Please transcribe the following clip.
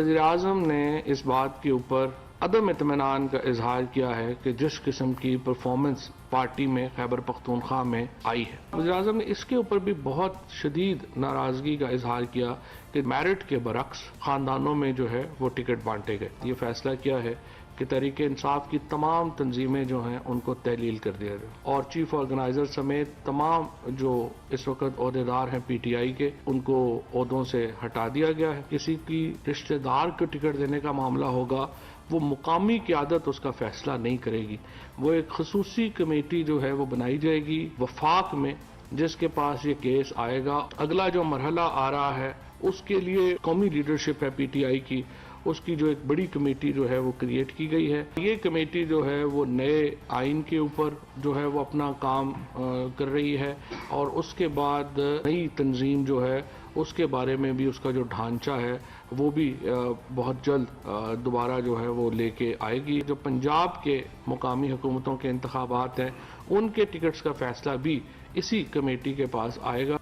वज़ीर-ए-आज़म ने इस बात के ऊपर अदम इत्मीनान का इजहार किया है कि जिस किस्म की परफॉर्मेंस पार्टी में खैबर पख्तूनख्वा में आई है, वज़ीर-ए-आज़म ने इसके ऊपर भी बहुत शदीद नाराजगी का इजहार किया कि मेरिट के बरक्स खानदानों में जो है वो टिकट बांटे गए। ये फैसला किया है कि तहरीक इंसाफ की तमाम तंजीमें जो हैं उनको तहलील कर दिया गया और चीफ ऑर्गेनाइजर समेत तमाम जो इस वक्त ओहदेदार हैं पीटीआई के, उनको ओहदों से हटा दिया गया है। किसी की रिश्तेदार को टिकट देने का मामला होगा, वो मुकामी क़यादत उसका फैसला नहीं करेगी, वो एक खसूसी कमेटी जो है वो बनाई जाएगी वफाक में, जिसके पास ये केस आएगा। अगला जो मरहला आ रहा है उसके लिए कौमी लीडरशिप है पीटीआई की, उसकी जो एक बड़ी कमेटी जो है वो क्रिएट की गई है। ये कमेटी जो है वो नए आइन के ऊपर जो है वो अपना काम कर रही है और उसके बाद नई तंजीम जो है उसके बारे में भी उसका जो ढांचा है वो भी बहुत जल्द दोबारा जो है वो लेके आएगी। जो पंजाब के मुकामी हुकूमतों के इंतखाबात हैं उनके टिकट्स का फैसला भी इसी कमेटी के पास आएगा।